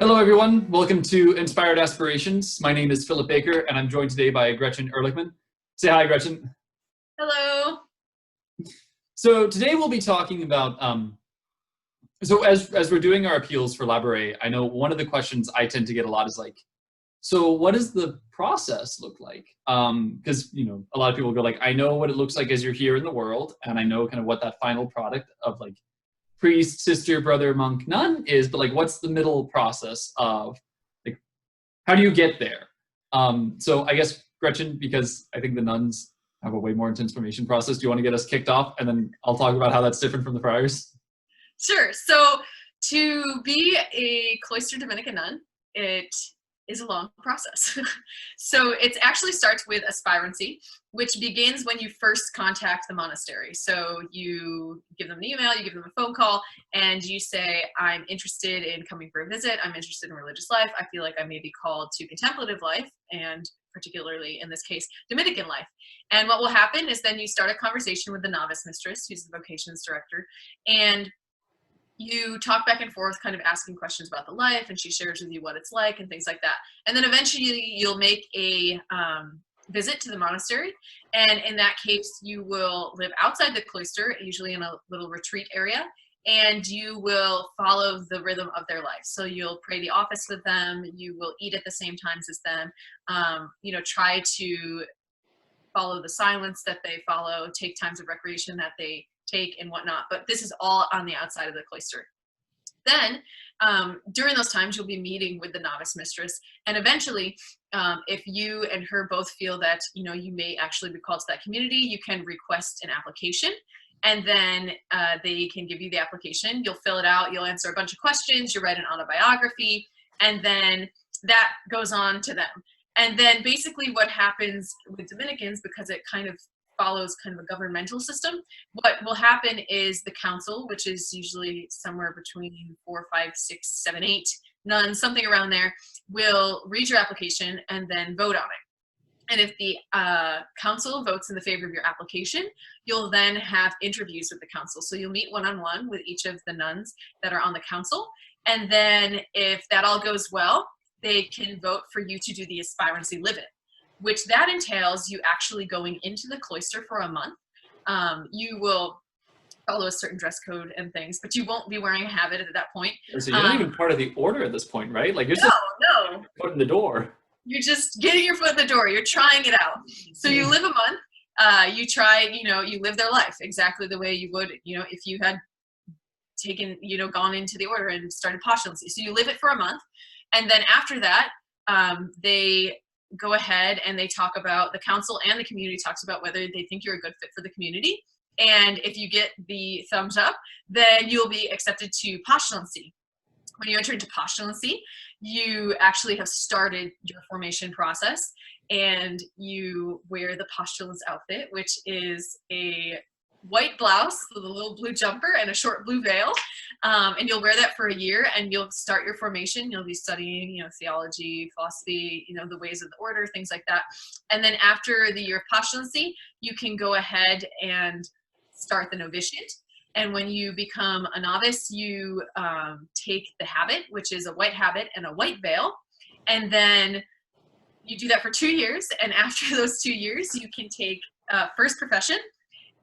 Hello, everyone. Welcome to Inspired Aspirations. My name is Philip Baker, and I'm joined today by Gretchen Ehrlichman. Say hi, Gretchen. Hello. So today we'll be talking about, so as we're doing our appeals for Labouré, I know one of the questions I tend to get a lot is like, so what does the process look like? Because, a lot of people go like, I know what it looks like as you're here in the world, and I know kind of what that final product of like priest, sister, brother, monk, nun is, but like what's the middle process of like how do you get there? So I guess Gretchen, because I think the nuns have a way more intense formation process, do you want to get us kicked off and then I'll talk about how that's different from the friars? Sure. So to be a cloister Dominican nun, it is a long process. So it actually starts with aspirancy, which begins when you first contact the monastery. So you give them an email, you give them a phone call, and you say, I'm interested in coming for a visit. I'm interested in religious life. I feel like I may be called to contemplative life, and particularly in this case, Dominican life. And what will happen is then you start a conversation with the novice mistress, who's the vocations director, and you talk back and forth, kind of asking questions about the life, and she shares with you what it's like and things like that. And then eventually you'll make a visit to the monastery. And in that case, you will live outside the cloister, usually in a little retreat area, and you will follow the rhythm of their life. So you'll pray the office with them, you will eat at the same times as them, try to follow the silence that they follow, take times of recreation that they take and whatnot, but this is all on the outside of the cloister. Then during those times you'll be meeting with the novice mistress, and eventually if you and her both feel that you may actually be called to that community, you can request an application, and then they can give you the application. You'll fill it out, you'll answer a bunch of questions, you write an autobiography, and then that goes on to them. And then basically what happens with Dominicans, because it kind of follows kind of a governmental system, what will happen is the council, which is usually somewhere between 4, 5, 6, 7, 8 nuns, something around there, will read your application and then vote on it. And if the council votes in the favor of your application, you'll then have interviews with the council. So you'll meet one-on-one with each of the nuns that are on the council. And then if that all goes well, they can vote for you to do the aspirancy live-in, which that entails you actually going into the cloister for a month. You will follow a certain dress code and things, but you won't be wearing a habit at that point. So you're not even part of the order at this point, right? Like you're no, just no. foot in the door. You're just getting your foot in the door. You're trying it out. So you live a month. You try, you live their life exactly the way you would, if you had taken, gone into the order and started postulancy. So you live it for a month. And then after that, they go ahead and they talk about, the council and the community talks about whether they think you're a good fit for the community. And if you get the thumbs up, then you'll be accepted to postulancy. When you enter into postulancy, you actually have started your formation process, and you wear the postulant's outfit, which is a white blouse with a little blue jumper and a short blue veil, and you'll wear that for a year, and you'll start your formation. You'll be studying theology, philosophy, the ways of the order, things like that. And then after the year of postulancy, you can go ahead and start the novitiate. And when you become a novice, you take the habit, which is a white habit and a white veil, and then you do that for 2 years. And after those 2 years, you can take first profession,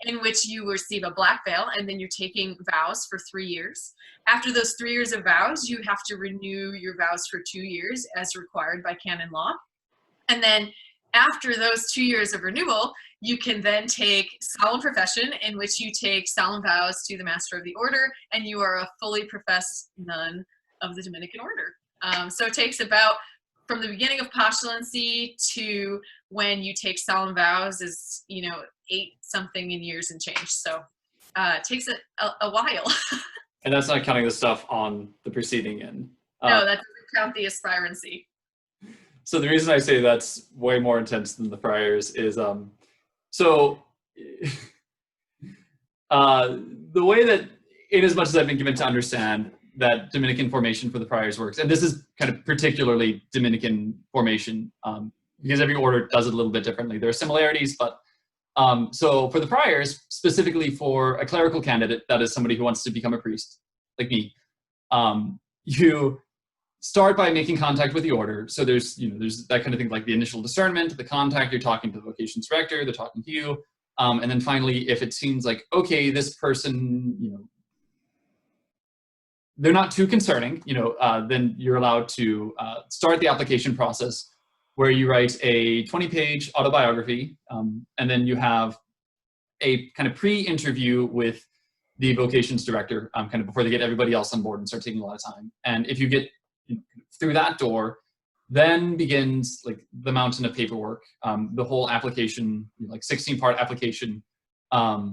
in which you receive a black veil, and then you're taking vows for 3 years. After those 3 years of vows, you have to renew your vows for 2 years as required by canon law. And then after those 2 years of renewal, you can then take solemn profession, in which you take solemn vows to the master of the order, and you are a fully professed nun of the Dominican order. So it takes about, from the beginning of postulancy to when you take solemn vows is, 8 something in years and change. So it takes a while. And that's not counting the stuff on the preceding end. No, that doesn't count the aspirancy. So the reason I say that's way more intense than the friars is, the way that, in as much as I've been given to understand that Dominican formation for the friars works, and this is kind of particularly Dominican formation, because every order does it a little bit differently. There are similarities, but so for the friars, specifically for a clerical candidate, that is somebody who wants to become a priest, like me, you start by making contact with the order. So there's that kind of thing, like the initial discernment, the contact, you're talking to the vocations director, they're talking to you. And then finally, if it seems like, okay, this person, they're not too concerning, then you're allowed to start the application process, where you write a 20-page autobiography, and then you have a kind of pre-interview with the vocations director, kind of before they get everybody else on board and start taking a lot of time. And if you get through that door, then begins like the mountain of paperwork, the whole application, like 16-part application. I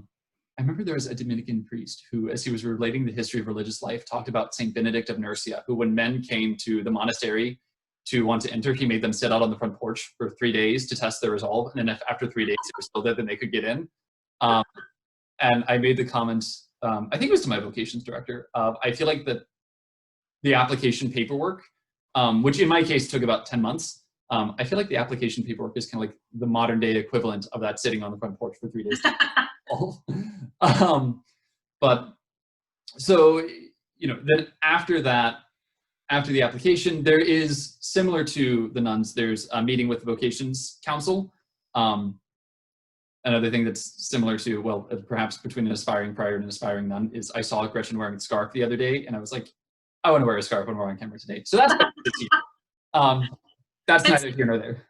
remember there was a Dominican priest who, as he was relating the history of religious life, talked about Saint Benedict of Nursia, who, when men came to the monastery to want to enter, he made them sit out on the front porch for 3 days to test their resolve. And then if after 3 days they were still there, then they could get in. And I made the comment, I think it was to my vocations director, I feel like that the application paperwork, which in my case took about 10 months, I feel like the application paperwork is kind of like the modern day equivalent of that sitting on the front porch for 3 days. But so, then after that, after the application, there is, similar to the nuns, there's a meeting with the vocations council. Another thing that's similar to, well, perhaps between an aspiring prior and an aspiring nun, is I saw Gretchen wearing a scarf the other day, and I was like, I want to wear a scarf when we're on camera today. So that's that's neither here nor there.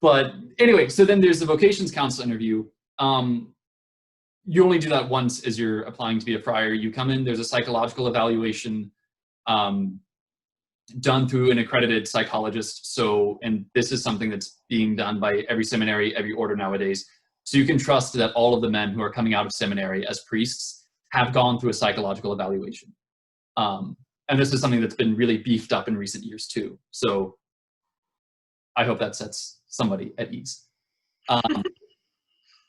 But anyway, so then there's the vocations council interview. You only do that once as you're applying to be a friar. You come in, there's a psychological evaluation done through an accredited psychologist. So, and this is something that's being done by every seminary, every order nowadays. So you can trust that all of the men who are coming out of seminary as priests have gone through a psychological evaluation. And this is something that's been really beefed up in recent years too. So I hope that sets somebody at ease.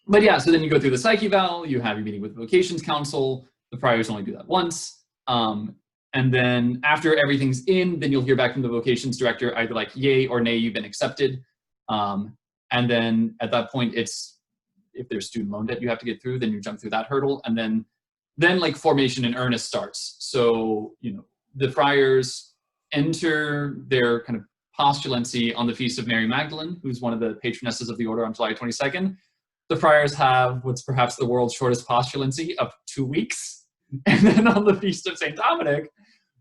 But yeah, so then you go through the psych eval, you have your meeting with the vocations council, the priors only do that once. And then after everything's in, then you'll hear back from the vocations director, either like yay or nay, you've been accepted. And then at that point, it's, if there's student loan debt you have to get through, then you jump through that hurdle. And then like formation in earnest starts. So, the friars enter their kind of postulancy on the Feast of Mary Magdalene, who's one of the patronesses of the order on July 22nd. The friars have what's perhaps the world's shortest postulancy of 2 weeks. And then on the Feast of St. Dominic,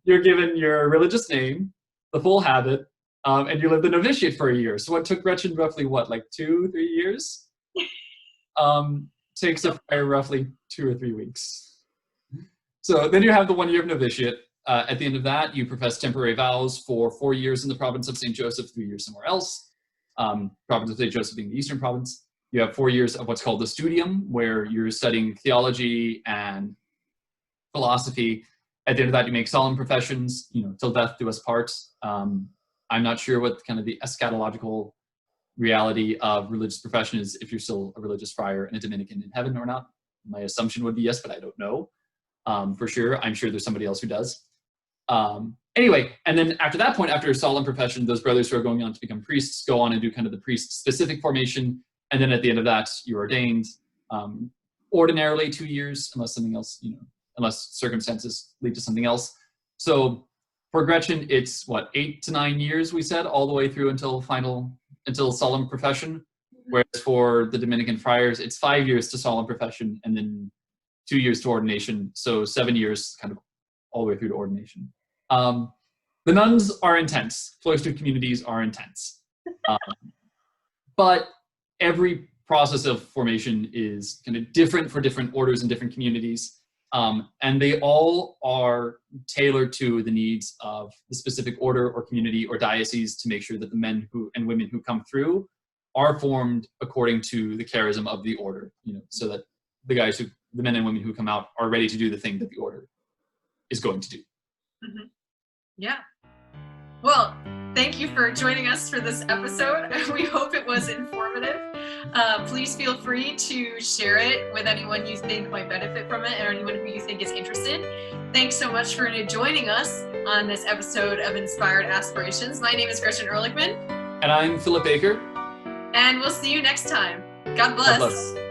you're given your religious name, the full habit, and you live the novitiate for a year. So what took Gretchen roughly, like 2-3 years? Takes a friar roughly 2 or 3 weeks. So then you have the 1 year of novitiate. At the end of that, you profess temporary vows for 4 years in the province of St. Joseph, 3 years somewhere else. Province of St. Joseph being the eastern province. You have 4 years of what's called the studium, where you're studying theology and philosophy. At the end of that, you make solemn professions, till death do us part. I'm not sure what kind of the eschatological reality of religious profession is, if you're still a religious friar and a Dominican in heaven or not. My assumption would be yes, but I don't know for sure. I'm sure there's somebody else who does. Anyway, and then after that point, after a solemn profession, those brothers who are going on to become priests go on and do kind of the priest-specific formation. And then at the end of that, you're ordained. Ordinarily 2 years, unless something else, unless circumstances lead to something else. So for Gretchen, it's 8 to 9 years, we said, all the way through until solemn profession. Whereas for the Dominican friars, it's 5 years to solemn profession and then 2 years to ordination. So 7 years kind of all the way through to ordination. The nuns are intense. Cloistered communities are intense. But every process of formation is kind of different for different orders and different communities. And they all are tailored to the needs of the specific order or community or diocese to make sure that the men and women who come through are formed according to the charism of the order, so that the men and women who come out are ready to do the thing that the order is going to do. Mm-hmm. Yeah. Well, thank you for joining us for this episode. We hope it was informative. Please feel free to share it with anyone you think might benefit from it or anyone who you think is interested. Thanks so much for joining us on this episode of Inspired Aspirations. My name is Gretchen Ehrlichman. And I'm Philip Baker. And we'll see you next time. God bless. God bless.